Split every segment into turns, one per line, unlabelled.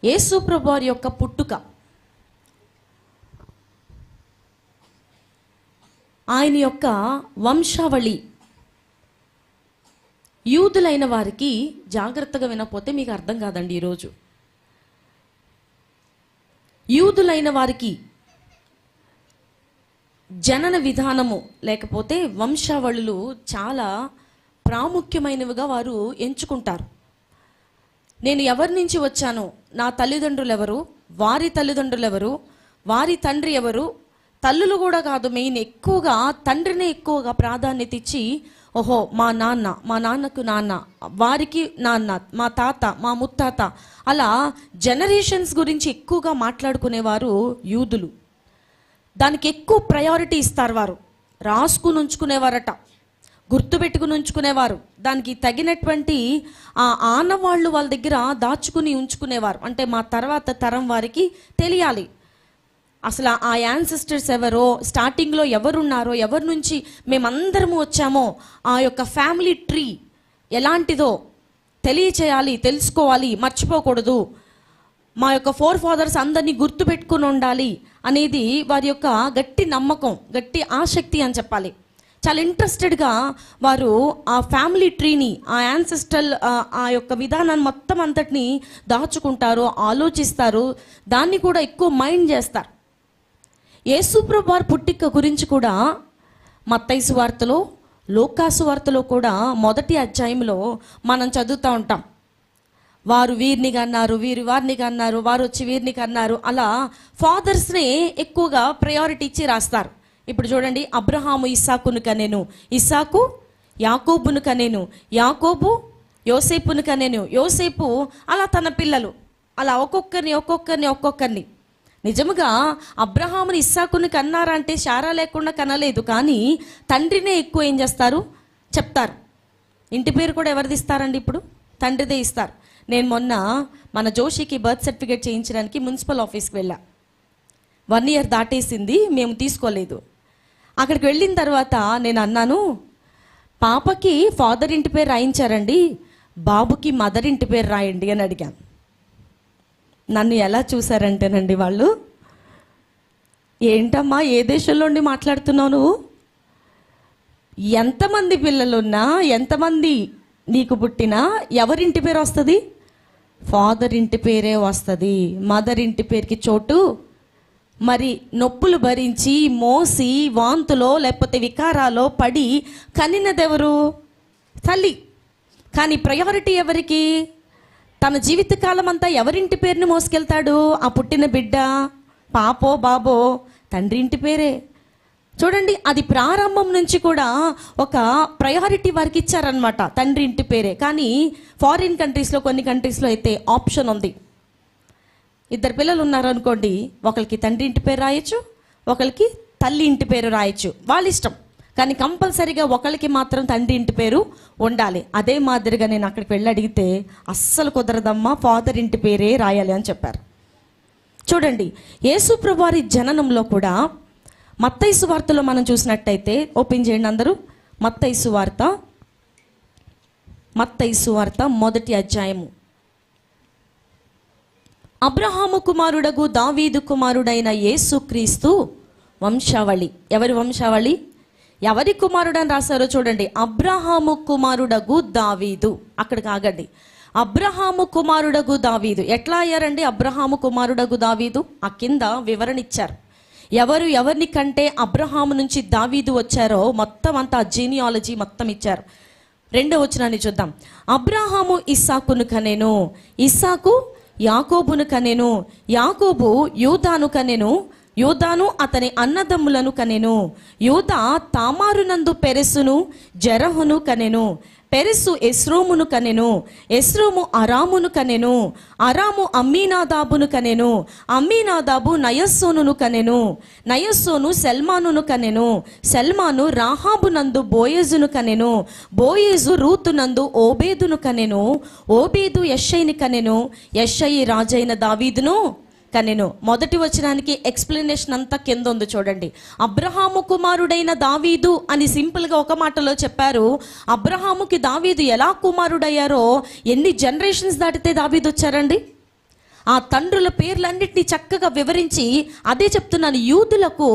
యేసు ప్రభువారి యొక్క పుట్టుక, ఆయన యొక్క వంశావళి యూదులైన వారికి జాగ్రత్తగా వినకపోతే మీకు అర్థం కాదండి. ఈరోజు యూదులైన వారికి జనన విధానము లేకపోతే వంశావళులు చాలా ప్రాముఖ్యమైనవిగా వారు ఎంచుకుంటారు. నేను ఎవరి నుంచి వచ్చాను, నా తల్లిదండ్రులు ఎవరు, వారి తల్లిదండ్రులు ఎవరు, వారి తండ్రి ఎవరు, తల్లులు కూడా కాదు, మెయిన్ ఎక్కువగా తండ్రినే ఎక్కువగా ప్రాధాన్యత ఇచ్చి, ఓహో మా నాన్న, మా నాన్నకు నాన్న, వారికి నాన్న, మా తాత, మా ముత్తాత, అలా జనరేషన్స్ గురించి ఎక్కువగా మాట్లాడుకునేవారు యూదులు. దానికి ఎక్కువ ప్రయారిటీ ఇస్తారు. వారు రాసుకుని ఉంచుకునేవారట, గుర్తుపెట్టుకుని ఉంచుకునేవారు. దానికి తగినటువంటి ఆ ఆనవాళ్ళు వాళ్ళ దగ్గర దాచుకుని ఉంచుకునేవారు. అంటే మా తర్వాత తరం వారికి తెలియాలి అసలు ఆ యాన్సిస్టర్స్ ఎవరో, స్టార్టింగ్లో ఎవరున్నారో, ఎవరి నుంచి మేమందరము వచ్చామో, ఆ యొక్క ఫ్యామిలీ ట్రీ ఎలాంటిదో తెలియచేయాలి, తెలుసుకోవాలి, మర్చిపోకూడదు. మా యొక్క ఫోర్ ఫాదర్స్ అందరినీ గుర్తుపెట్టుకుని ఉండాలి అనేది వారి యొక్క గట్టి నమ్మకం, గట్టి ఆసక్తి అని చెప్పాలి. చాలా ఇంట్రెస్టెడ్గా వారు ఆ ఫ్యామిలీ ట్రీని, ఆ యాన్సిస్ట్రల్ ఆ యొక్క విధానాన్ని మొత్తం అంతటిని దాచుకుంటారు, ఆలోచిస్తారు, దాన్ని కూడా ఎక్కువ మైండ్ చేస్తారు. యేసు ప్రభువు వారి పుట్టిక గురించి కూడా మత్తయి సువార్తలో, లూకా సువార్తలో కూడా మొదటి అధ్యాయంలో మనం చదువుతూ ఉంటాం. వారు వీరిని కన్నారు, వీరు వారిని కన్నారు, వారు వచ్చి వీరిని కన్నారు, అలా ఫాదర్స్ని ఎక్కువగా ప్రయారిటీ ఇచ్చి రాస్తారు. ఇప్పుడు చూడండి, అబ్రహాము ఇస్సాకును కనెను, ఇస్సాకు యాకోబును కనెను, యాకోబు యోసేపును కనెను, యోసేపు అలా తన పిల్లలు, అలా ఒక్కొక్కరిని. నిజముగా అబ్రహాముని ఇస్సాకుని కన్నారంటే శారా లేకుండా కనలేదు, కానీ తండ్రినే ఎక్కువ ఏం చేస్తారు చెప్తారు. ఇంటి పేరు కూడా ఎవరిది ఇస్తారండి? ఇప్పుడు తండ్రిదే ఇస్తారు. నేను మొన్న మన జోషికి బర్త్ సర్టిఫికేట్ చేయించడానికి మున్సిపల్ ఆఫీస్కి వెళ్ళా. 1 year దాటేసింది, మేము తీసుకోలేదు. అక్కడికి వెళ్ళిన తర్వాత నేను అన్నాను, పాపకి ఫాదర్ ఇంటి పేరు రాయించారండి, బాబుకి మదర్ ఇంటి పేరు రాయండి అని అడిగాను. నన్ను ఎలా చూసారంటేనండి వాళ్ళు, ఏంటమ్మా ఏ దేశంలో ఉండి మాట్లాడుతున్నావు నువ్వు, ఎంతమంది పిల్లలున్నా, ఎంతమంది నీకు పుట్టినా ఎవరింటి పేరు వస్తుంది? ఫాదర్ ఇంటి పేరే వస్తుంది. మదర్ ఇంటి పేరుకి చోటు. మరి నొప్పులు భరించి మోసి వాంతులో లేకపోతే వికారాలో పడి కనినదెవరు? తల్లి. కానీ ప్రయారిటీ ఎవరికి? తన జీవితకాలం అంతా ఎవరింటి పేరుని మోసుకెళ్తాడు? ఆ పుట్టిన బిడ్డ, పాపో బాబో, తండ్రి ఇంటి పేరే. చూడండి, అది ప్రారంభం నుంచి కూడా ఒక ప్రయారిటీ వారికి ఇచ్చారనమాట, తండ్రి ఇంటి పేరే. కానీ ఫారిన్ కంట్రీస్లో, కొన్ని కంట్రీస్లో అయితే ఆప్షన్ ఉంది. 2 పిల్లలు ఉన్నారు అనుకోండి, ఒకరికి తండ్రి ఇంటి పేరు రాయొచ్చు, ఒకరికి తల్లి ఇంటి పేరు రాయొచ్చు, వాళ్ళ ఇష్టం. కానీ కంపల్సరీగా ఒకరికి మాత్రం తండ్రి ఇంటి పేరు ఉండాలి. అదే మాదిరిగా నేను అక్కడికి వెళ్ళి అడిగితే, అస్సలు కుదరదమ్మా, ఫాదర్ ఇంటి పేరే రాయాలి అని చెప్పారు. చూడండి, యేసు ప్రభువారి జననంలో కూడా మత్తయి సువార్తలో మనం చూసినట్టయితే, ఓపెన్ చేయండి అందరూ, మత్తయి సువార్త 1వ అధ్యాయము. అబ్రహాము కుమారుడగు దావీదు కుమారుడైన యేసుక్రీస్తు వంశావళి. ఎవరి వంశావళి? ఎవరి కుమారుడు అని రాశారో చూడండి. అబ్రహాము కుమారుడగు దావీదు. అక్కడికి ఆగండి. అబ్రహాము కుమారుడగు దావీదు. ఎట్లా అయ్యారండి అబ్రహాము కుమారుడగు దావీదు? ఆ కింద వివరణ ఇచ్చారు. ఎవరిని కంటే అబ్రహాము నుంచి దావీదు వచ్చారో మొత్తం అంతా జీనియాలజీ మొత్తం ఇచ్చారు. 2వ వచనాన్ని చూద్దాం. అబ్రహాము ఇస్సాకును కనెను, ఇస్సాకు యాకోబును కనెను, యాకోబు యూదాను కనెను, యూదాను అతని అన్నదమ్ములను కనెను, యూదా తామారునందు పెరెసును జెరహును కనెను, పెరెసు ఎస్రోమును కనెను, ఎస్రోము అరామును కనెను, అరాము అమ్మీనాదాబును కనెను, అమ్మీనాదాబు నయస్సోనును కనెను, నయస్సోను సెల్మానును కనెను, సెల్మాను రాహాబునందు బోయేజును కనెను, బోయేజు రూతునందు ఓబేదును కనెను, ఓబేదు యెషయిని కనెను, యెషయి రాజైన దావీదును కనెను. మొదటి వచనానికి ఎక్స్ప్లెనేషన్ అంతా కింద ఉంది చూడండి. అబ్రహాము కుమారుడైన దావీదు అని సింపుల్గా ఒక మాటలో చెప్పారు. అబ్రహాముకి దావీదు ఎలా కుమారుడయ్యారో, ఎన్ని జనరేషన్స్ దాటితే దావీదు వచ్చారండి? ఆ తండ్రుల పేర్లన్నింటినీ చక్కగా వివరించి, అదే చెప్తున్నాను, యూదులకు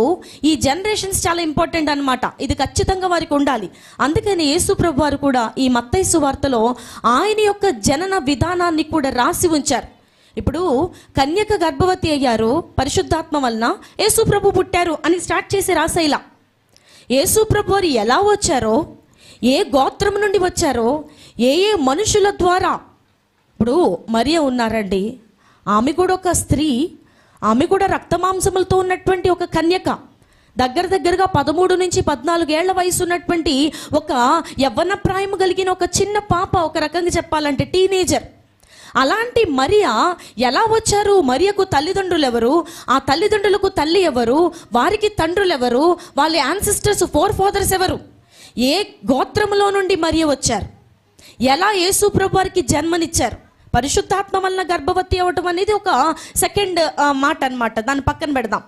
ఈ జనరేషన్స్ చాలా ఇంపార్టెంట్ అన్నమాట. ఇది ఖచ్చితంగా వారికి ఉండాలి. అందుకని యేసు ప్రభు వారు కూడా ఈ మత్తయి సువార్తలో ఆయన యొక్క జనన విధానాన్ని కూడా రాసి ఉంచారు. ఇప్పుడు కన్యక గర్భవతి అయ్యారు, పరిశుద్ధాత్మ వలన యేసు ప్రభు పుట్టారు అని స్టార్ట్ చేసి రాసేలా. యేసు ప్రభు వారు ఎలా వచ్చారో, ఏ గోత్రం నుండి వచ్చారో, ఏ ఏ మనుషుల ద్వారా. ఇప్పుడు మరియ ఉన్నారండి, ఆమె కూడా ఒక స్త్రీ, ఆమె కూడా రక్తమాంసములతో ఉన్నటువంటి ఒక కన్యక. దగ్గరగా 13 నుంచి 14 ఏళ్ల వయసు ఉన్నటువంటి ఒక యవ్వన ప్రాయం కలిగిన ఒక చిన్న పాప, ఒక రకంగా చెప్పాలంటే టీనేజర్. అలాంటి మరియ ఎలా వచ్చారు? మరియకు తల్లిదండ్రులు ఎవరు? ఆ తల్లిదండ్రులకు తల్లి ఎవరు? వారికి తండ్రులు ఎవరు? వాళ్ళ యాన్సిస్టర్స్, ఫోర్ ఫాదర్స్ ఎవరు? ఏ గోత్రంలో నుండి మరియ వచ్చారు? ఎలా యేసు ప్రభు వారికి జన్మనిచ్చారు? పరిశుద్ధాత్మ వలన గర్భవతి అవ్వటం అనేది ఒక సెకండ్ మాట అన్నమాట, దాన్ని పక్కన పెడదాం.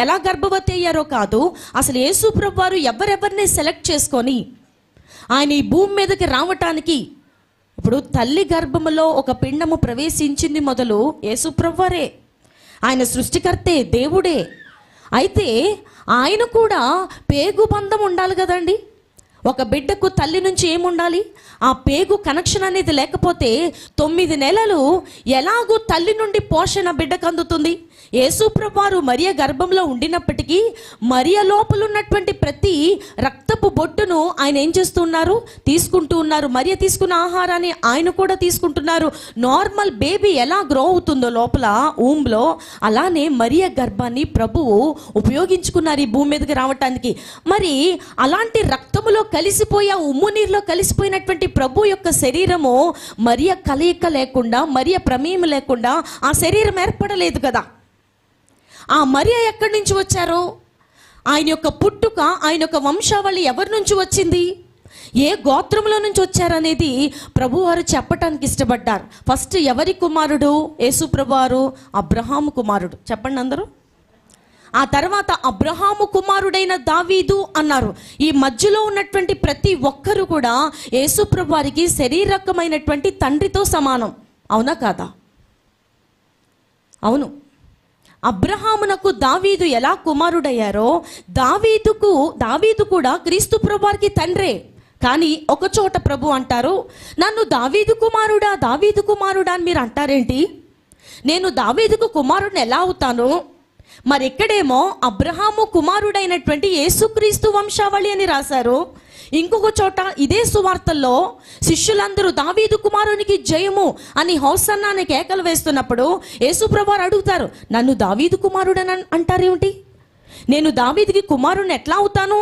ఎలా గర్భవతి అయ్యారో కాదు, అసలు యేసు ప్రభు వారు ఎవరెవరిని సెలెక్ట్ చేసుకొని ఆయన ఈ భూమి మీదకి రావటానికి. ఇప్పుడు తల్లి గర్భములో ఒక పిండము ప్రవేశించింది మొదలు యేసు ప్రభు వారే, ఆయన సృష్టికర్తే, దేవుడే. అయితే ఆయన కూడా పేగు బంధం ఉండాలి కదండి. ఒక బిడ్డకు తల్లి నుంచి ఏముండాలి? ఆ పేగు కనెక్షన్ అనేది లేకపోతే 9 నెలలు ఎలాగూ తల్లి నుండి పోషణ బిడ్డకు అందుతుంది? యేసు ప్రభు వారు మరియ గర్భంలో ఉండినప్పటికీ మరియ లోపల ఉన్నటువంటి ప్రతి రక్తపు బొట్టును ఆయన ఏం చేస్తున్నారు? తీసుకుంటూ ఉన్నారు. మరియ తీసుకున్న ఆహారాన్ని ఆయన కూడా తీసుకుంటున్నారు. నార్మల్ బేబీ ఎలా గ్రో అవుతుందో లోపల ఊంలో, అలానే మరియ గర్భాన్ని ప్రభువు ఉపయోగించుకున్నారు ఈ భూమి మీదకి రావటానికి. మరి అలాంటి రక్తములో కలిసిపోయే, ఉమ్ము నీరులో కలిసిపోయినటువంటి ప్రభు యొక్క శరీరము మరియ కలయిక లేకుండా, మరియ ప్రమేయం లేకుండా ఆ శరీరం ఏర్పడలేదు కదా. ఆ మరియ ఎక్కడి నుంచి వచ్చారో, ఆయన యొక్క పుట్టుక, ఆయన యొక్క వంశావళి ఎవరి నుంచి వచ్చింది, ఏ గోత్రంలో నుంచి వచ్చారనేది ప్రభువారు చెప్పటానికి ఇష్టపడ్డారు. ఫస్ట్ ఎవరి కుమారుడు? యేసు ప్రభువారు అబ్రహాము కుమారుడు. చెప్పండి అందరూ. ఆ తర్వాత అబ్రహాము కుమారుడైన దావీదు అన్నారు. ఈ మధ్యలో ఉన్నటువంటి ప్రతి ఒక్కరు కూడా యేసు ప్రభువారికి శరీరకమైనటువంటి తండ్రితో సమానం. అవునా కాదా? అవును. అబ్రహామునకు దావీదు ఎలా కుమారుడయ్యారో, దావీదు కూడా క్రీస్తు ప్రభువారికి తండ్రే. కానీ ఒక చోట ప్రభు అంటారు, నన్ను దావీదు కుమారుడా అని మీరు అంటారేంటి? నేను దావీదుకు కుమారుడిని ఎలా అవుతాను? మరి ఎక్కడేమో అబ్రహాము కుమారుడైనటువంటి యేసుక్రీస్తు వంశావళి అని రాశారు. ఇంకొక చోట ఇదే సువార్తల్లో శిష్యులందరూ దావీదు కుమారునికి జయము అని హోసన్నా అనే కేకలు వేస్తున్నప్పుడు యేసు ప్రభువారు అడుగుతారు, నన్ను దావీదు కుమారుడని అంటారేమిటి? నేను దావీదుకి కుమారుని ఎట్లా అవుతాను?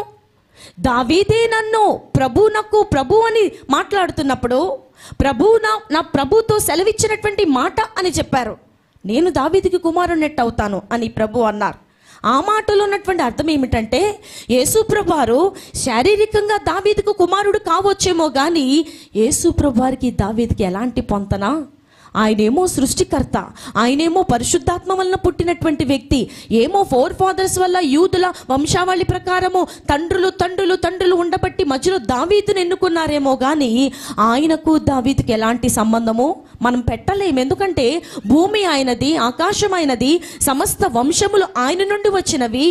దావీదే నన్ను ప్రభు అని మాట్లాడుతున్నప్పుడు నా ప్రభుతో సెలవిచ్చినటువంటి మాట అని చెప్పారు. నేను దావీదుకి కుమారుని ఎట్ట అవుతాను అని ప్రభు అన్నారు. ఆ మాటలో ఉన్నటువంటి అర్థం ఏమిటంటే, యేసు ప్రభువారు శారీరకంగా దావీదుకు కుమారుడు కావచ్చేమో కానీ యేసు ప్రభువారికి దావీదుకి ఎలాంటి పొంతన? ఆయనేమో సృష్టికర్త, ఆయనేమో పరిశుద్ధాత్మ వలన పుట్టినటువంటి వ్యక్తి, ఏమో 4 ఫాదర్స్ వల్ల యూదుల వంశావళి ప్రకారము తండ్రులు ఉండబట్టి మధ్యలో దావీదుని ఎన్నుకున్నారేమో కానీ ఆయనకు దావీదుకి ఎలాంటి సంబంధము మనం పెట్టలేము. ఎందుకంటే భూమి ఆయనది, ఆకాశం ఆయనది, సమస్త వంశములు ఆయన నుండి వచ్చినవి,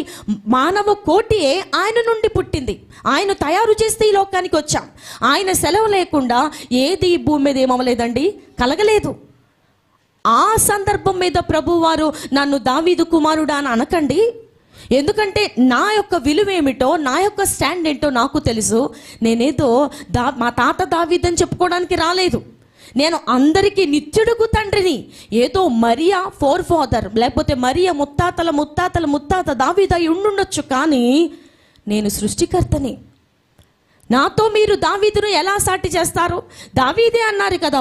మానవ కోటియే ఆయన నుండి పుట్టింది. ఆయన తయారు చేస్తే ఈ లోకానికి వచ్చాం. ఆయన సెలవు లేకుండా ఏది ఈ భూమి మీద ఏమవలేదండి, కలగలేదు. ఆ సందర్భం మీద ప్రభువారు నన్ను దావీదు కుమారుడా అని అనకండి. ఎందుకంటే నా యొక్క విలువ ఏమిటో, నా యొక్క స్టాండ్ ఏంటో నాకు తెలుసు. నేనేదో మా తాత దావీదు అని చెప్పుకోవడానికి రాలేదు. నేను అందరికీ నిత్యుడుకు తండ్రిని. ఏదో మరియా 4 ఫాదర్, లేకపోతే మరియా ముత్తాత దావీదు అయి ఉండుండొచ్చు, కానీ నేను సృష్టికర్తని. నాతో మీరు దావీదును ఎలా సాటి చేస్తారు? దావీదే అన్నారు కదా,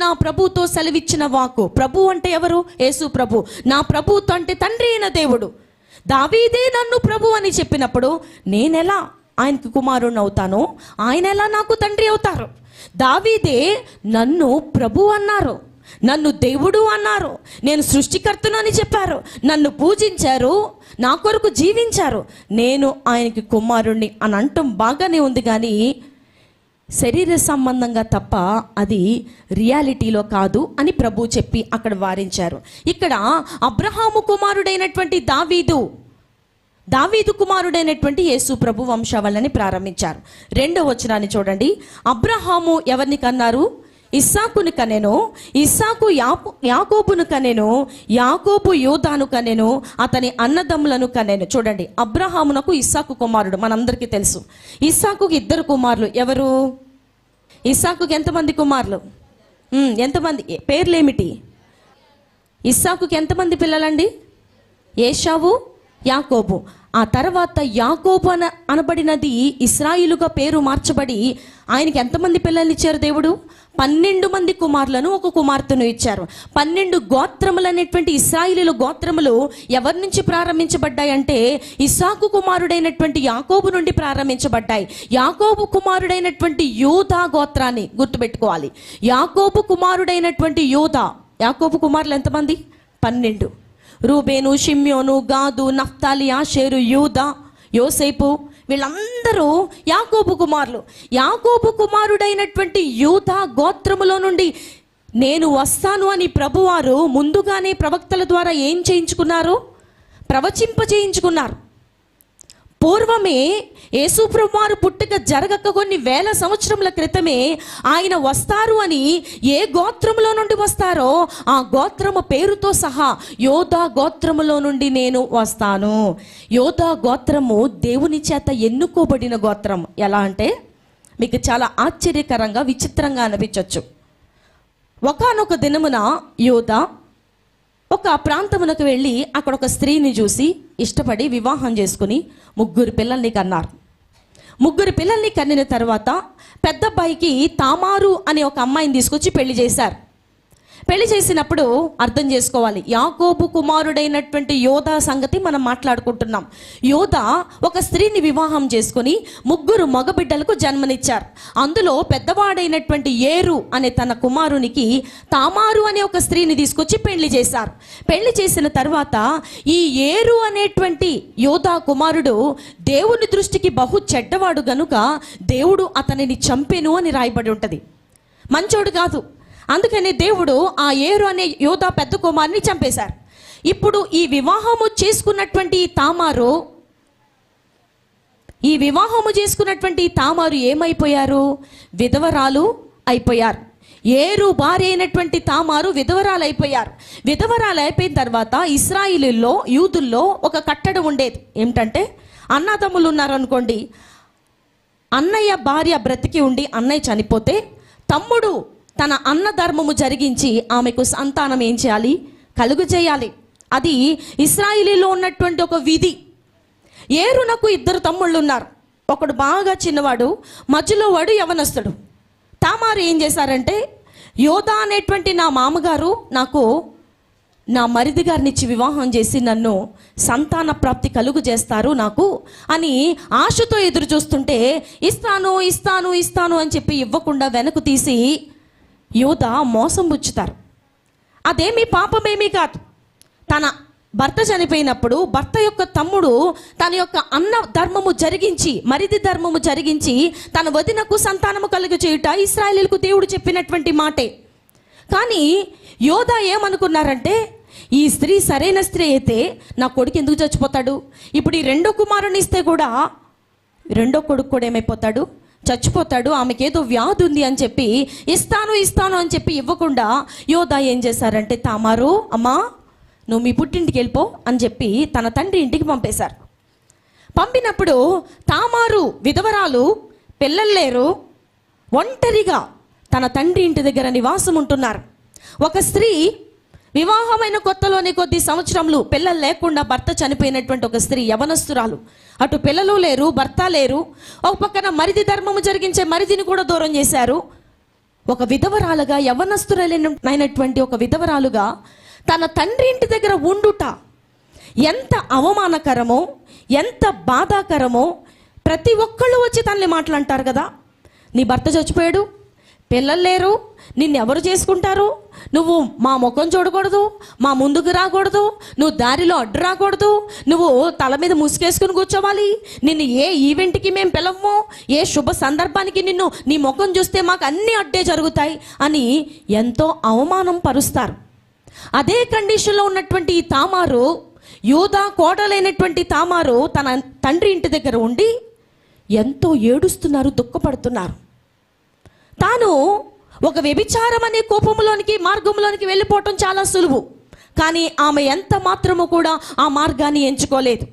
నా ప్రభుతో సెలవిచ్చిన వాక్కు. ప్రభు అంటే ఎవరు? యేసు ప్రభు. నా ప్రభుతో అంటే తండ్రి అయిన దేవుడు. దావీదే నన్ను ప్రభు అని చెప్పినప్పుడు నేనెలా ఆయనకు కుమారుని అవుతాను? ఆయన ఎలా నాకు తండ్రి అవుతారు? దావీదే నన్ను ప్రభు అన్నారు, నన్ను దేవుడు అన్నారు, నేను సృష్టికర్తను అని చెప్పారు, నన్ను పూజించారు, నా కొరకు జీవించారు, నేను ఆయనకి కుమారుణ్ణి అని అంటాం బాగానే ఉంది. కానీ శరీర సంబంధంగా తప్ప అది రియాలిటీలో కాదు అని ప్రభు చెప్పి అక్కడ వారించారు. ఇక్కడ అబ్రహాము కుమారుడైనటువంటి దావీదు కుమారుడైనటువంటి యేసు ప్రభు వంశావళిని ప్రారంభించారు. 2వ వచనాన్ని చూడండి. అబ్రహాము ఎవరిని కన్నారు? ఇస్సాకును కనెను. ఇస్సాకు యాకోబును కనెను. యాకోబు యూదాను కనెను. అతని అన్నదమ్ములను కనెను. చూడండి, అబ్రహామునకు ఇస్సాకు కుమారుడు మనందరికీ తెలుసు. ఇస్సాకుకి 2 కుమారులు. ఎవరు? ఇస్సాకుకి ఎంతమంది కుమారులు? ఎంతమంది? పేర్లేమిటి? ఇస్సాకుకి ఎంతమంది పిల్లలండి? ఏశావు, యాకోబు. ఆ తర్వాత యాకోబు అనబడినది ఇశ్రాయేలుగా పేరు మార్చబడి ఆయనకి ఎంతమంది పిల్లల్ని ఇచ్చారు దేవుడు? 12 మంది కుమారులను, 1 కుమార్తెను ఇచ్చారు. 12 గోత్రములు అనేటువంటి ఇశ్రాయేలు గోత్రములు ఎవరి నుంచి ప్రారంభించబడ్డాయంటే ఇస్సాకు కుమారుడైనటువంటి యాకోబు నుండి ప్రారంభించబడ్డాయి. యాకోబు కుమారుడైనటువంటి యూదా గోత్రాన్ని గుర్తుపెట్టుకోవాలి. యాకోబు కుమారుడైనటువంటి యూదా, యాకోబు కుమారులు ఎంతమంది? 12. రూబేను, షిమ్యోను, గాదు, నఫ్తాలి, ఆషేరు, యూదా, యోసేపు, వీళ్ళందరూ యాకోబు కుమారులు. యాకోబు కుమారుడైనటువంటి యూదా గోత్రములో నుండి నేను వస్తాను అని ప్రభువారు ముందుగానే ప్రవక్తల ద్వారా ఏం చేయించుకున్నారు? ప్రవచింపజేయించుకున్నారు. పూర్వమే యేసు ప్రభువారు పుట్టుక జరగక కొన్ని వేల సంవత్సరముల క్రితమే ఆయన వస్తారు అని ఏ గోత్రములో నుండి వస్తారో ఆ గోత్రము పేరుతో సహా యోధా గోత్రములో నుండి నేను వస్తాను. యోధా గోత్రము దేవుని చేత ఎన్నుకోబడిన గోత్రం. ఎలా అంటే మీకు చాలా ఆశ్చర్యకరంగా, విచిత్రంగా అనిపించవచ్చు. ఒకానొక దినమున యోధా ఒక ప్రాంతమునకు వెళ్ళి అక్కడ ఒక స్త్రీని చూసి ఇష్టపడి వివాహం చేసుకుని 3 పిల్లల్ని కన్నారు. 3 పిల్లల్ని కన్నిన తర్వాత పెద్ద అబ్బాయికి తామారు అనే ఒక అమ్మాయిని తీసుకొచ్చి పెళ్లి చేశారు. పెళ్లి చేసినప్పుడు అర్థం చేసుకోవాలి, యాకోబు కుమారుడైనటువంటి యోధా సంగతి మనం మాట్లాడుకుంటున్నాం. యోధా ఒక స్త్రీని వివాహం చేసుకుని 3 మగబిడ్డలకు జన్మనిచ్చారు. అందులో పెద్దవాడైనటువంటి ఏరు అనే తన కుమారునికి తామారు అనే ఒక స్త్రీని తీసుకొచ్చి పెళ్లి చేశారు. పెళ్లి చేసిన తర్వాత ఈ ఏరు అనేటువంటి యోధా కుమారుడు దేవుని దృష్టికి బహు చెడ్డవాడు గనుక దేవుడు అతనిని చంపెను అని రాయబడి ఉంటుంది. మంచోడు కాదు. అందుకని దేవుడు ఆ ఏరు అనే యోధా పెద్ద కుమారుని చంపేశారు. ఇప్పుడు ఈ వివాహము చేసుకున్నటువంటి తామారు ఏమైపోయారు? విధవరాలు అయిపోయారు. ఏరు భార్య అయినటువంటి తామారు విధవరాలు అయిపోయారు. విధవరాలు అయిపోయిన తర్వాత ఇశ్రాయేలులో, యూదుల్లో ఒక కట్టడం ఉండేది. ఏమిటంటే అన్నదమ్ములు ఉన్నారనుకోండి, అన్నయ్య భార్య బ్రతికి ఉండి అన్నయ్య చనిపోతే తమ్ముడు తన అన్న ధర్మము జరిగించి ఆమెకు సంతానం ఏం చేయాలి? కలుగు చేయాలి. అది ఇశ్రాయేలీలో ఉన్నటువంటి ఒక విధి. ఏరునకు 2 తమ్ముళ్ళు ఉన్నారు. ఒకడు బాగా చిన్నవాడు, మధ్యలో వాడు యవనస్తుడు. తామారు ఏం చేశారంటే, యోధా అనేటువంటి నా మామగారు నాకు నా మరిది గారిని ఇచ్చి వివాహం చేసి నన్ను సంతాన ప్రాప్తి కలుగు చేస్తారు నాకు అని ఆశతో ఎదురు చూస్తుంటే ఇస్తాను అని చెప్పి ఇవ్వకుండా వెనక్కు తీసి యోధా మోసం పుచ్చుతారు. అదేమీ పాపమేమీ కాదు. తన భర్త చనిపోయినప్పుడు భర్త యొక్క తమ్ముడు తన యొక్క అన్న ధర్మము జరిగించి, మరిది ధర్మము జరిగించి తన వదినకు సంతానము కలుగు చేయుట ఇశ్రాయేలీయులకు దేవుడు చెప్పినటువంటి మాటే. కానీ యోధా ఏమనుకున్నారంటే, ఈ స్త్రీ సరైన స్త్రీ అయితే నా కొడుకు ఎందుకు చచ్చిపోతాడు? ఇప్పుడు ఈ 2వ కుమారుని ఇస్తే కూడా 2వ కొడుకు కూడా ఏమైపోతాడు? చచ్చిపోతాడు. ఆమెకేదో వ్యాధి ఉంది అని చెప్పి ఇస్తాను అని చెప్పి ఇవ్వకుండా యోధా ఏం చేశారంటే, తామారు అమ్మా నువ్వు మీ పుట్టింటికి వెళ్ళిపో అని చెప్పి తన తండ్రి ఇంటికి పంపేశారు. పంపినప్పుడు తామారు విధవరాలు, పిల్లలు లేరు, ఒంటరిగా తన తండ్రి ఇంటి దగ్గర నివాసం ఉంటున్నారు. ఒక స్త్రీ వివాహమైన కొత్తలోని కొద్ది సంవత్సరములు పిల్లలు లేకుండా భర్త చనిపోయినటువంటి ఒక స్త్రీ, యవనస్తురాలు. అటు పిల్లలు లేరు, భర్త లేరు. ఒక పక్కన మరిది ధర్మము జరిగించే మరిదిని కూడా దూరం చేశారు. ఒక విధవరాలుగా, యవనస్తురాలైనటువంటి ఒక విధవరాలుగా తన తండ్రి ఇంటి దగ్గర ఉండుట ఎంత అవమానకరమో, ఎంత బాధాకరమో. ప్రతి ఒక్కళ్ళు వచ్చి తనని మాట్లాంటారు కదా, నీ భర్త చచ్చిపోయాడు, పిల్లలు లేరు, నిన్నెవరు చేసుకుంటారు, నువ్వు మా ముఖం చూడకూడదు, మా ముందుకు రాకూడదు, నువ్వు దారిలో అడ్డు రాకూడదు, నువ్వు తల మీద ముసుగేసుకుని కూర్చోవాలి, నిన్ను ఏ ఈవెంట్కి మేము పిలవము, ఏ శుభ సందర్భానికి నీ ముఖం చూస్తే మాకు అన్నీ అడ్డే జరుగుతాయి అని ఎంతో అవమానం పరుస్తారు. అదే కండిషన్లో ఉన్నటువంటి ఈ తామారు, యూదా కోడలైనటువంటి తామారు తన తండ్రి ఇంటి దగ్గర ఉండి ఎంతో ఏడుస్తున్నారు, దుఃఖపడుతున్నారు. తాను ఒక వ్యభిచారం అనే కోపంలోనికి మార్గంలోనికి వెళ్ళిపోవటం చాలా సులువు, కానీ ఆమె ఎంత మాత్రము కూడా ఆ మార్గాన్ని ఎంచుకోలేదు.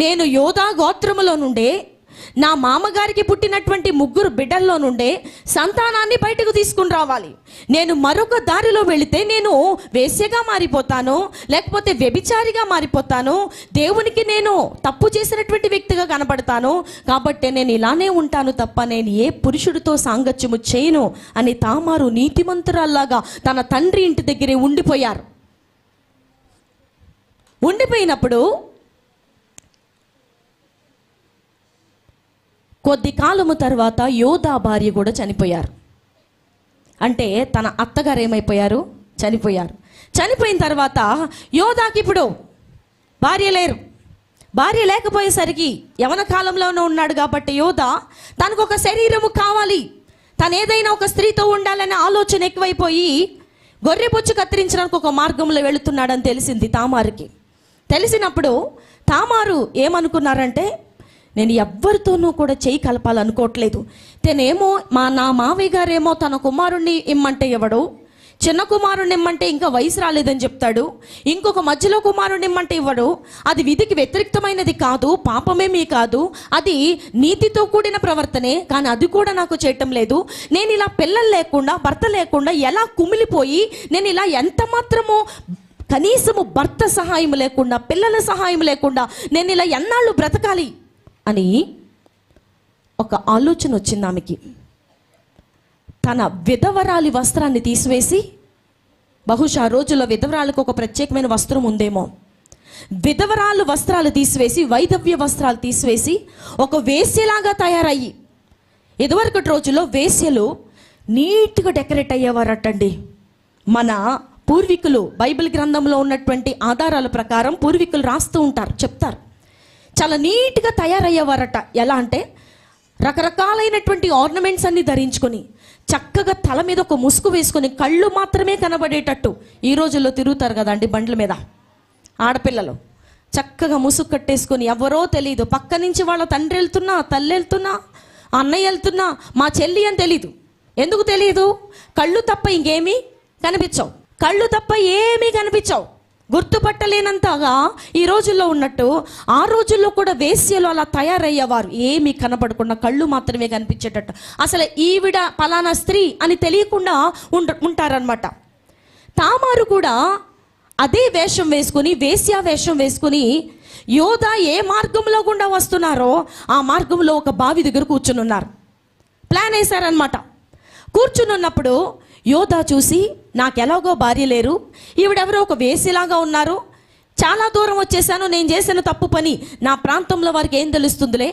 నేను యోధా గోత్రములో నుండే, నా మామగారికి పుట్టినటువంటి 3 బిడ్డల్లో నుండే సంతానాన్ని బయటకు తీసుకుని రావాలి. నేను మరొక దారిలో వెళితే నేను వేశ్యగా మారిపోతాను, లేకపోతే వ్యభిచారిగా మారిపోతాను, దేవునికి నేను తప్పు చేసినటువంటి వ్యక్తిగా కనబడతాను. కాబట్టి నేను ఇలానే ఉంటాను తప్ప నేను ఏ పురుషుడితో సాంగత్యము చేయను అని తామారు నీతిమంతురాల్లాగా తన తండ్రి ఇంటి దగ్గరే ఉండిపోయారు. ఉండిపోయినప్పుడు కొద్ది కాలము తర్వాత యోధా భార్య కూడా చనిపోయారు. అంటే తన అత్తగారు ఏమైపోయారు? చనిపోయారు. చనిపోయిన తర్వాత యోధాకి ఇప్పుడు భార్య లేరు. భార్య లేకపోయేసరికి యవన కాలంలోనే ఉన్నాడు కాబట్టి యోధా తనకు ఒక శరీరము కావాలి, తను ఏదైనా ఒక స్త్రీతో ఉండాలనే ఆలోచన ఎక్కువైపోయి గొర్రెబొచ్చు కత్తిరించడానికి ఒక మార్గంలో వెళుతున్నాడని తెలిసింది తామారుకి. తెలిసినప్పుడు తామారు ఏమనుకున్నారంటే, నేను ఎవ్వరితోనూ కూడా చేయి కలపాలనుకోవట్లేదు. తనేమో నా మావయ్య గారేమో తన కుమారుణ్ణి ఇమ్మంటే ఇవ్వడు, చిన్న కుమారుణ్ణి ఇమ్మంటే ఇంకా వయసు రాలేదని చెప్తాడు, ఇంకొక మధ్యలో కుమారుణ్ణి ఇమ్మంటే ఇవ్వడు. అది విధికి వ్యతిరేక్తమైనది కాదు, పాపమేమీ కాదు, అది నీతితో కూడిన ప్రవర్తనే, కానీ అది కూడా నాకు చేయటం లేదు. నేను ఇలా పిల్లలు లేకుండా, భర్త లేకుండా ఎలా కుమిలిపోయి, నేను ఇలా ఎంత మాత్రమో కనీసము భర్త సహాయం లేకుండా, పిల్లల సహాయం లేకుండా నేను ఇలా ఎన్నాళ్ళు బ్రతకాలి అని ఒక ఆలోచన వచ్చింది ఆమెకి. తన విధవరాలి వస్త్రాన్ని తీసివేసి, బహుశా రోజుల్లో విధవరాలకు ఒక ప్రత్యేకమైన వస్త్రం ఉందేమో, విధవరాలు వస్త్రాలు తీసివేసి, వైధవ్య వస్త్రాలు తీసివేసి ఒక వేశ్యలాగా తయారయ్యి, ఇదివరకటి రోజుల్లో వేశ్యలు నీట్గా డెకరేట్ అయ్యేవారటండి. మన పూర్వీకులు బైబిల్ గ్రంథంలో ఉన్నటువంటి ఆధారాల ప్రకారం పూర్వీకులు రాస్తూ ఉంటారు, చెప్తారు, చాలా నీట్గా తయారయ్యేవారట. ఎలా అంటే రకరకాలైనటువంటి ఆర్నమెంట్స్ అన్ని ధరించుకొని, చక్కగా తల మీద ఒక ముసుగు వేసుకొని, కళ్ళు మాత్రమే కనబడేటట్టు. ఈ రోజుల్లో తిరుగుతారు కదండి బండ్ల మీద ఆడపిల్లలు, చక్కగా ముసుగు కట్టేసుకొని, ఎవరో తెలియదు, పక్క నుంచి వాళ్ళ తండ్రి వెళ్తున్నా, తల్లి వెళ్తున్నా, అన్నయ్య వెళ్తున్నా, మా చెల్లి అని తెలీదు. ఎందుకు తెలియదు? కళ్ళు తప్ప ఇంకేమీ కనిపించవు, కళ్ళు తప్ప ఏమీ కనిపించవు, గుర్తుపట్టలేనంతగా ఈ రోజుల్లో ఉన్నట్టు ఆ రోజుల్లో కూడా వేశ్యలు అలా తయారయ్యేవారు. ఏమీ కనపడకుండా కళ్ళు మాత్రమే కనిపించేటట్టు, అసలు ఈవిడ పలానా స్త్రీ అని తెలియకుండా ఉంటారనమాట. తామారు కూడా అదే వేషం వేసుకుని, వేశ్యా వేషం వేసుకుని, యోధా ఏ మార్గంలో గుండా వస్తున్నారో ఆ మార్గంలో ఒక బావి దగ్గర కూర్చుని ఉన్నారు. ప్లాన్ వేశారనమాట. కూర్చుని ఉన్నప్పుడు యోధా చూసి, నాకెలాగో భార్య లేరు, ఈవిడెవరో ఒక వేసిలాగా ఉన్నారు, చాలా దూరం వచ్చేసాను, నేను చేసిన తప్పు పని నా ప్రాంతంలో వారికి ఏం తెలుస్తుందిలే,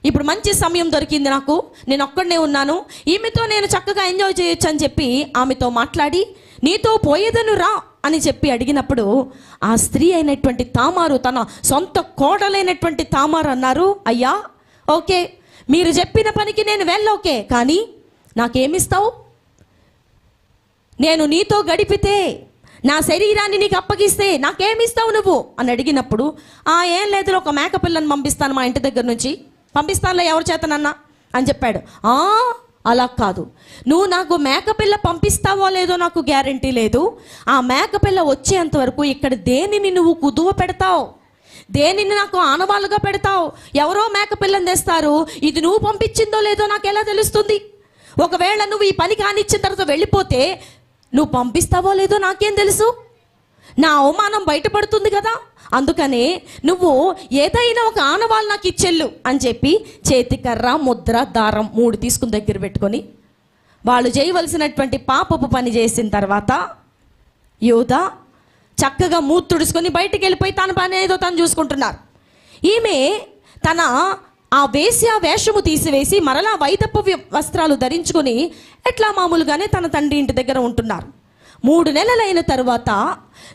ఇప్పుడు మంచి సమయం దొరికింది నాకు, నేను ఒక్కడనే ఉన్నాను, ఈమెతో నేను చక్కగా ఎంజాయ్ చేయొచ్చు అని చెప్పి ఆమెతో మాట్లాడి, నీతో పోయేదను రా అని చెప్పి అడిగినప్పుడు ఆ స్త్రీ అయినటువంటి తామారు, తన సొంత కోడలైనటువంటి తామారు అన్నారు, అయ్యా ఓకే, మీరు చెప్పిన పనికి నేను వెళ్ళోకే, కానీ నాకేమిస్తావు? నేను నీతో గడిపితే, నా శరీరాన్ని నీకు అప్పగిస్తే నాకేమిస్తావు నువ్వు అని అడిగినప్పుడు, ఏం లేదు, ఒక మేకపిల్లని పంపిస్తాను మా ఇంటి దగ్గర నుంచి, పంపిస్తానులే, ఎవరి చేతనన్నా అని చెప్పాడు. అలా కాదు, నువ్వు నాకు మేకపిల్ల పంపిస్తావో లేదో నాకు గ్యారంటీ లేదు, ఆ మేకపిల్ల వచ్చేంత వరకు ఇక్కడ దేనిని నువ్వు కుదువ పెడతావు, దేనిని నాకు ఆనవాళ్ళుగా పెడతావు? ఎవరో మేకపిల్లని తెస్తారు, ఇది నువ్వు పంపించిందో లేదో నాకు ఎలా తెలుస్తుంది? ఒకవేళ నువ్వు ఈ పని కానిచ్చిన తర్వాత వెళ్ళిపోతే నువ్వు పంపిస్తావో లేదో నాకేం తెలుసు? నా అవమానం బయటపడుతుంది కదా, అందుకనే నువ్వు ఏదైనా ఒక ఆనవాళ్ళు నాకు ఇచ్చెళ్ళు అని చెప్పి చేతికర్ర, ముద్ర, దారం 3 తీసుకుని దగ్గర పెట్టుకొని వాళ్ళు చేయవలసినటువంటి పాపపు పని చేసిన తర్వాత యోధా చక్కగా మూతి తుడుచుకొని బయటికి వెళ్ళిపోయి తన పని ఏదో తను చూసుకుంటున్నారు. ఈమె తన ఆ వేశ్య వేషము తీసివేసి మరలా వైదప్ప వస్త్రాలు ధరించుకొని ఎట్లా మామూలుగానే తన తండ్రి ఇంటి దగ్గర ఉంటున్నారు. 3 నెలలైన తరువాత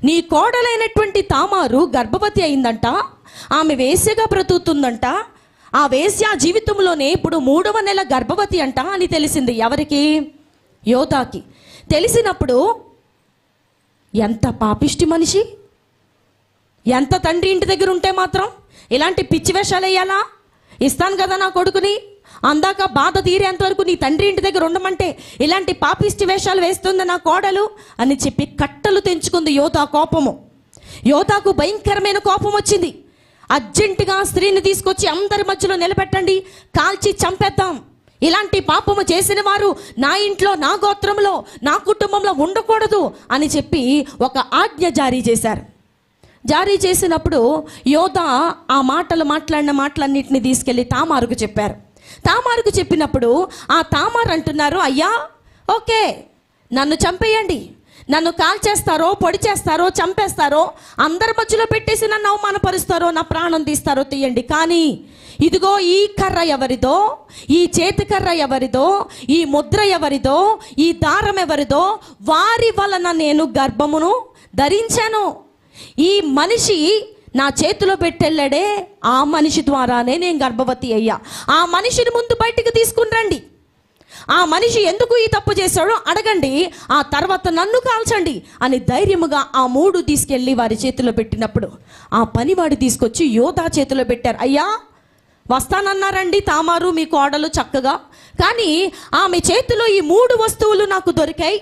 నీ కోడలైనటువంటి తామారు గర్భవతి అయిందంట, ఆమె వేశ్యగా బ్రతుకుతుందంట. ఆ వేశ్య జీవితంలోనే ఇప్పుడు 3వ నెల గర్భవతి అంట అని తెలిసింది. ఎవరికి? యోధాకి. తెలిసినప్పుడు ఎంత పాపిష్టి మనిషి, ఎంత తండ్రి ఇంటి దగ్గర ఉంటే మాత్రం ఇలాంటి పిచ్చి వేషాలు వేయాలా? ఇస్తాను కదా నా కొడుకుని, అందాక బాధ తీరేంత వరకు నీ తండ్రి ఇంటి దగ్గర ఉండమంటే ఇలాంటి పాపిష్టి వేషాలు వేస్తుంది నా కోడలు అని చెప్పి కట్టలు తెంచుకుంది యోధా. కోపము, యోధాకు భయంకరమైన కోపం వచ్చింది. అర్జెంటుగా స్త్రీని తీసుకొచ్చి అందరి మధ్యలో నిలబెట్టండి, కాల్చి చంపేద్దాం. ఇలాంటి పాపము చేసిన వారు నా ఇంట్లో, నా గోత్రంలో, నా కుటుంబంలో ఉండకూడదు అని చెప్పి ఒక ఆజ్ఞ జారీ చేశారు. జారీ చేసినప్పుడు యోధా ఆ మాట్లాడిన మాటలన్నింటినీ తీసుకెళ్ళి తామారుకు చెప్పారు. తామారుకు చెప్పినప్పుడు ఆ తామారు అంటున్నారు, అయ్యా ఓకే, నన్ను చంపేయండి, నన్ను కాల్చేస్తారో, పొడి చేస్తారో, చంపేస్తారో, అందరి మధ్యలో పెట్టేసి నన్ను అవమానపరుస్తారో, నా ప్రాణం తీస్తారో తీయండి, కానీ ఇదిగో ఈ కర్ర ఎవరిదో, ఈ చేతి కర్ర ఎవరిదో, ఈ ముద్ర ఎవరిదో, ఈ దారం ఎవరిదో, వారి వలన నేను గర్భమును ధరించాను. ఈ మనిషి నా చేతిలో పెట్టెళ్ళాడే, ఆ మనిషి ద్వారానే నేను గర్భవతి అయ్యా. ఆ మనిషిని ముందు బయటికి తీసుకుని రండి, ఆ మనిషి ఎందుకు ఈ తప్పు చేశాడో అడగండి, ఆ తర్వాత నన్ను కాల్చండి అని ధైర్యముగా ఆ 3 తీసుకెళ్ళి వారి చేతిలో పెట్టినప్పుడు ఆ పనివాడి తీసుకొచ్చి యోధా చేతిలో పెట్టారు. అయ్యా వస్తానన్నారండి తామారు మీ కోడలు చక్కగా, కానీ ఆమె చేతిలో ఈ 3 వస్తువులు నాకు దొరికాయి,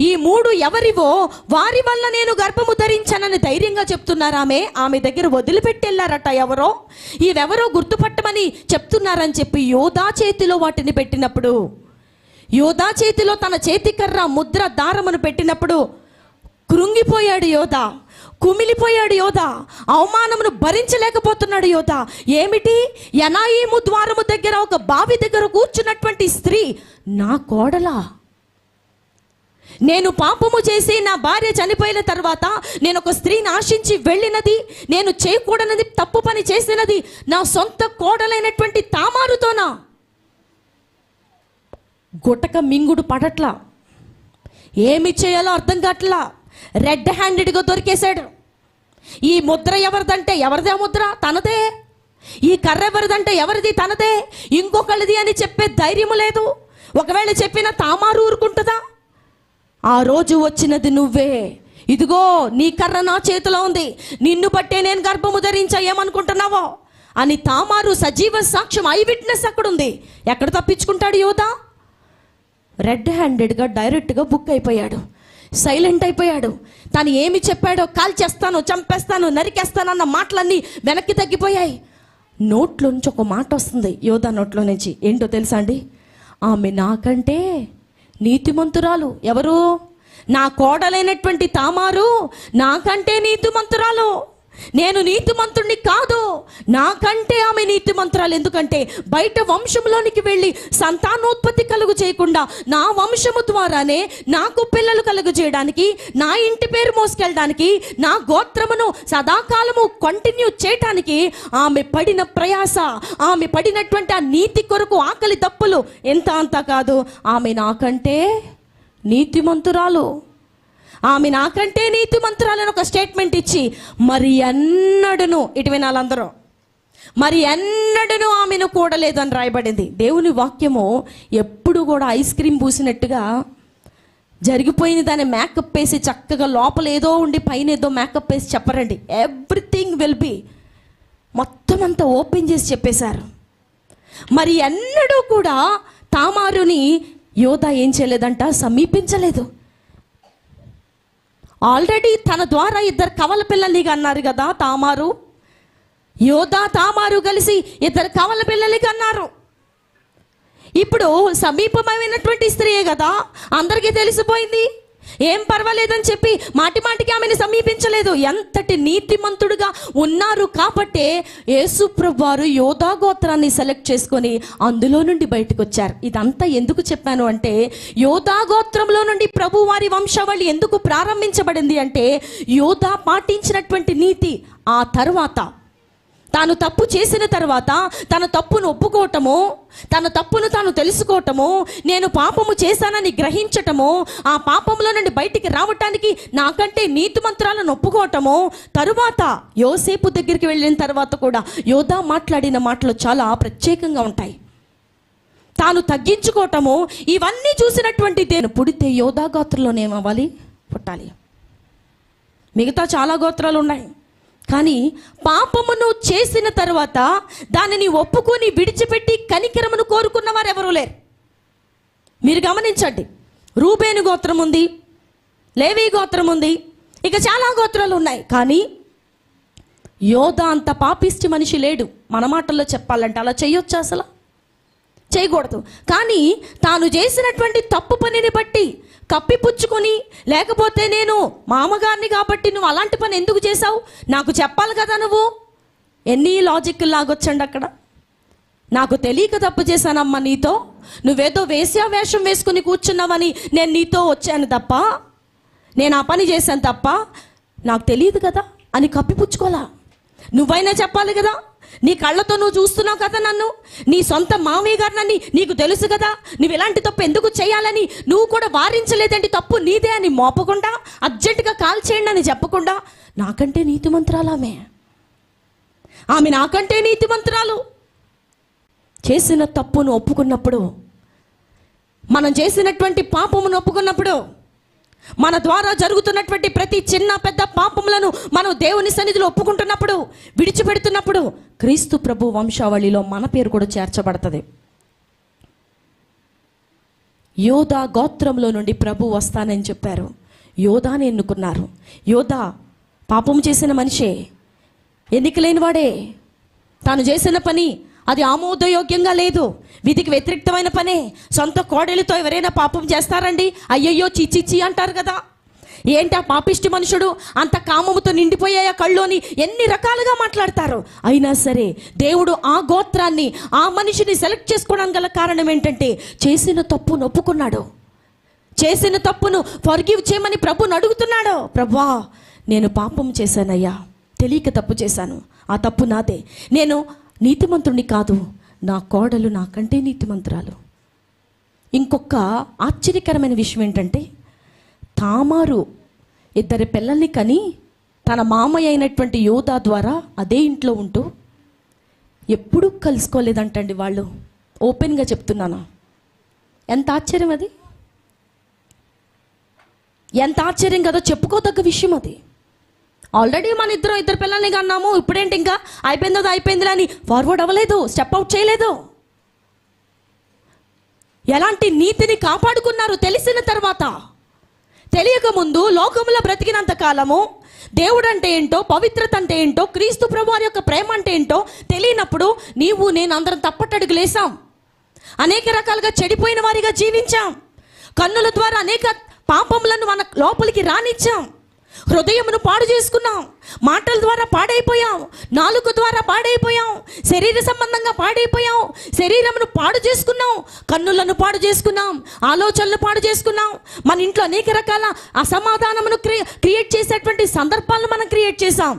ఈ 3 ఎవరివో వారి వల్ల నేను గర్భము ధరించానని ధైర్యంగా చెప్తున్నారు. ఆమె దగ్గర వదిలిపెట్టి వెళ్ళారట ఎవరో, ఇవెవరో గుర్తుపట్టమని చెప్తున్నారని చెప్పి యోధా చేతిలో వాటిని పెట్టినప్పుడు, యోధా చేతిలో తన చేతికర్ర ముద్ర దారమును పెట్టినప్పుడు కృంగిపోయాడు యోధా, కుమిలిపోయాడు యోధా, అవమానమును భరించలేకపోతున్నాడు యోధా. ఏమిటి? యనాయిము ద్వారము దగ్గర ఒక బావి దగ్గర కూర్చున్నటువంటి స్త్రీ నా కోడలా? నేను పాపము చేసి నా భార్య చనిపోయిన తర్వాత నేను ఒక స్త్రీని ఆశించి వెళ్ళినది, నేను చేయకూడనది తప్పు పని చేసినది నా సొంత కోడలైనటువంటి తామారుతోనా? గుటక మింగుడు పడట్లా, ఏమి చేయాలో అర్థం కావట్లా. రెడ్ హ్యాండెడ్గా దొరికేశాడు. ఈ ముద్ర ఎవరిదంటే ఎవరిదే ముద్ర? తనదే. ఈ కర్ర ఎవరిదంటే ఎవరిది? తనదే. ఇంకొకరిది అని చెప్పే ధైర్యం లేదు. ఒకవేళ చెప్పిన తామారు ఊరుకుంటుందా? ఆ రోజు వచ్చినది నువ్వే, ఇదిగో నీ కర్ర నా చేతిలో ఉంది, నిన్ను బట్టే నేను గర్భము ధరించా, ఏమనుకుంటున్నావో అని తామారు సజీవ సాక్ష్యం, ఐ విట్నెస్ అక్కడ ఉంది. ఎక్కడ తప్పించుకుంటాడు యోధా? రెడ్ హ్యాండెడ్గా డైరెక్ట్గా బుక్ అయిపోయాడు, సైలెంట్ అయిపోయాడు. తను ఏమి చెప్పాడో, కాల్చేస్తాను, చంపేస్తాను, నరికేస్తాను అన్న మాటలన్నీ వెనక్కి తగ్గిపోయాయి. నోట్లోంచి ఒక మాట వస్తుంది యోధా నోట్లో నుంచి. ఏంటో తెలుసా అండి? ఆమె నాకంటే నీతిమంతురాలు. ఎవరు? నా కోడలైనటువంటి తామారు నాకంటే నీతిమంతురాలు. నేను నీతిమంతుడిని కాదు, నాకంటే ఆమె నీతిమంతురాలు. ఎందుకంటే బయట వంశంలోనికి వెళ్ళి సంతానోత్పత్తి కలుగు చేయకుండా నా వంశము ద్వారానే నాకు పిల్లలు కలుగు చేయడానికి, నా ఇంటి పేరు మోసుకెళ్ళడానికి, నా గోత్రమును సదాకాలము కంటిన్యూ చేయటానికి ఆమె పడిన ప్రయాస, ఆమె పడినటువంటి ఆ నీతి కొరకు ఆకలి దప్పులు ఎంత అంత కాదు. ఆమె నాకంటే నీతిమంతురాలు, ఆమె నాకంటే నీతిమంతురాలని ఒక స్టేట్మెంట్ ఇచ్చి మరి ఎన్నడను, ఇటు వినాలందరూ, మరి ఎన్నడను ఆమెను కూడలేదు అని రాయబడింది. దేవుని వాక్యము ఎప్పుడు కూడా ఐస్ క్రీమ్ పూసినట్టుగా జరిగిపోయింది దాన్ని మేకప్ వేసి చక్కగా లోపల ఏదో ఉండి పైన ఏదో మేకప్ వేసి చెప్పరండి. ఎవ్రీథింగ్ విల్ బి మొత్తం అంతా ఓపెన్ చేసి చెప్పేశారు. మరి ఎన్నడూ కూడా తామారుని యోధా ఏం చేయలేదంట, సమీపించలేదు. ఆల్రెడీ తన ద్వారా 2 కవల పిల్లల్ని అన్నారు కదా తామారు. యోధా తామారు కలిసి 2 కవల పిల్లల్ని అన్నారు. ఇప్పుడు సమీపమైనటువంటి స్త్రీయే కదా, అందరికీ తెలిసిపోయింది, ఏం పర్వాలేదని చెప్పి మాటి మాటికి ఆమెను సమీపించలేదు. ఎంతటి నీతిమంతుడుగా ఉన్నారు కాబట్టే యేసు ప్రభువారు యోధా గోత్రాన్ని సెలెక్ట్ చేసుకొని అందులో నుండి బయటకు వచ్చారు. ఇదంతా ఎందుకు చెప్పాను అంటే, యోధా గోత్రంలో నుండి ప్రభువారి వంశావళి ఎందుకు ప్రారంభించబడింది అంటే, యోధా పాటించినటువంటి నీతి ఆ తర్వాత తాను తప్పు చేసిన తర్వాత తన తప్పును ఒప్పుకోవటము, తన తప్పును తాను తెలుసుకోవటము, నేను పాపము చేశానని గ్రహించటము, ఆ పాపంలో నుండి బయటికి రావటానికి నాకంటే నీతిమంతురాలను ఒప్పుకోవటము, తరువాత యోసేపు దగ్గరికి వెళ్ళిన తర్వాత కూడా యోధా మాట్లాడిన మాటలు చాలా ప్రత్యేకంగా ఉంటాయి. తాను తగ్గించుకోవటము, ఇవన్నీ చూసినటువంటి నేను పుడితే యోధా గోత్రంలోనే ఏమవ్వాలి, పుట్టాలి. మిగతా చాలా గోత్రాలు ఉన్నాయి, కానీ పాపమును చేసిన తర్వాత దానిని ఒప్పుకొని విడిచిపెట్టి కనికరమును కోరుకున్న వారు ఎవరూ లేరు. మీరు గమనించండి, రూబేను గోత్రం ఉంది, లేవి గోత్రం ఉంది, ఇక చాలా గోత్రాలు ఉన్నాయి, కానీ యోధా అంత పాపిష్టి మనిషి లేడు. మన మాటల్లో చెప్పాలంటే అలా చేయొచ్చు, అసలు చేయకూడదు. కానీ తాను చేసినటువంటి తప్పు పనిని బట్టి కప్పిపుచ్చుకొని, లేకపోతే నేను మామగారిని కాబట్టి నువ్వు అలాంటి పని ఎందుకు చేశావు, నాకు చెప్పాలి కదా, నువ్వు ఎన్ని లాజిక్ లాగొచ్చండి అక్కడ. నాకు తెలియక తప్పు చేశానమ్మా నీతో, నువ్వేదో వేశ్యావేషం వేసుకుని కూర్చున్నావని నేను నీతో వచ్చాను తప్ప, నేను ఆ పని చేశాను తప్ప, నాకు తెలియదు కదా అని కప్పిపుచ్చుకోలా. నువ్వైనా చెప్పాలి కదా, నీ కళ్ళతో నువ్వు చూస్తున్నావు కదా నన్ను, నీ సొంత మామయ్య గారినని నీకు తెలుసు కదా, నువ్వు ఇలాంటి తప్పు ఎందుకు చేయాలని నువ్వు కూడా వారించలేదండి, తప్పు నీదే అని మోపకుండా, అర్జెంటుగా కాల్ చేయండి అని చెప్పకుండా, నాకంటే నీతిమంతురాలు ఆమె నాకంటే నీతిమంతురాలు. చేసిన తప్పును ఒప్పుకున్నప్పుడు, మనం చేసినటువంటి పాపమును ఒప్పుకున్నప్పుడు, మన ద్వారా జరుగుతున్నటువంటి ప్రతి చిన్న పెద్ద పాపములను మనం దేవుని సన్నిధిలో ఒప్పుకుంటున్నప్పుడు, విడిచిపెడుతున్నప్పుడు, క్రీస్తు ప్రభు వంశావళిలో మన పేరు కూడా చేర్చబడుతుంది. యోధా గోత్రంలో నుండి ప్రభు వస్తానని చెప్పారు, యోధాని ఎన్నుకున్నారు. యోధా పాపం చేసిన మనిషే, ఎన్నిక లేనివాడే. తాను చేసిన పని అది ఆమోదయోగ్యంగా లేదు, విధికి వ్యతిరేక్తమైన పనే. సొంత కోడలితో ఎవరైనా పాపం చేస్తారండి, అయ్యయ్యో చిచ్చిచ్చి అంటారు కదా. ఏంటి ఆ పాపిష్టి మనుషుడు, అంత కామముతో నిండిపోయాయా కళ్ళు అని ఎన్ని రకాలుగా మాట్లాడతారు. అయినా సరే దేవుడు ఆ గోత్రాన్ని, ఆ మనిషిని సెలెక్ట్ చేసుకోవడానికి గల కారణం ఏంటంటే, చేసిన తప్పును ఒప్పుకున్నాడు. చేసిన తప్పును ఫర్గివ్ చేయమని ప్రభుని అడుగుతున్నాడు. ప్రభువా, నేను పాపం చేశానయ్యా, తెలియక తప్పు చేశాను, ఆ తప్పు నాదే, నేను నీతిమంతుడిని కాదు, నా కోడలు నాకంటే నీతిమంతురాలు. ఇంకొక ఆశ్చర్యకరమైన విషయం ఏంటంటే, తామారు 2 పిల్లల్ని కని తన మామయ్య అయినటువంటి యోధా ద్వారా అదే ఇంట్లో ఉంటూ ఎప్పుడూ కలుసుకోలేదంటండి వాళ్ళు. ఓపెన్గా చెప్తున్నాను. ఎంత ఆశ్చర్యం అది, ఎంత ఆశ్చర్యం కదా, చెప్పుకోదగ్గ విషయం అది. ఆల్రెడీ మన 2 పిల్లల్ని కన్నాము, ఇప్పుడేంటి ఇంకా అయిపోయిందిలే అని ఫార్వర్డ్ అవ్వలేదు, స్టెప్ అవుట్ చేయలేదు. ఎలాంటి నీతిని కాపాడుకున్నారు తెలిసిన తర్వాత. తెలియకముందు లోకంలో బ్రతికినంత కాలము దేవుడు అంటే ఏంటో, పవిత్రత అంటే ఏంటో, క్రీస్తు ప్రభు వారి యొక్క ప్రేమ అంటే ఏంటో తెలియనప్పుడు నీవు నేను అందరం తప్పటడుగులేసాం. అనేక రకాలుగా చెడిపోయిన వారిగా జీవించాం. కన్నుల ద్వారా అనేక పాపములను మన లోపలికి రానిచ్చాం. హృదయమును పాడు చేసుకున్నాం, మాటల ద్వారా పాడైపోయాం, నాలుక ద్వారా పాడైపోయాం, శరీర సంబంధంగా పాడైపోయాం, శరీరమును పాడు చేసుకున్నాం, కన్నులను పాడు చేసుకున్నాం, ఆలోచనలు పాడు చేసుకున్నాం. మన ఇంట్లో అనేక రకాల అసమాధానమును క్రియేట్ చేసేటువంటి సందర్భాలను మనం క్రియేట్ చేసాం.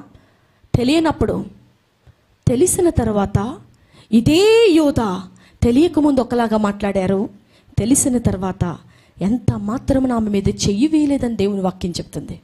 తెలియనప్పుడు, తెలిసిన తర్వాత ఇదే యోధా తెలియకముందు ఒకలాగా మాట్లాడారు, తెలిసిన తర్వాత ఎంత మాత్రమున ఆమె మీద చెయ్యి వేయలేదని దేవుని వాక్యం చెప్తుంది.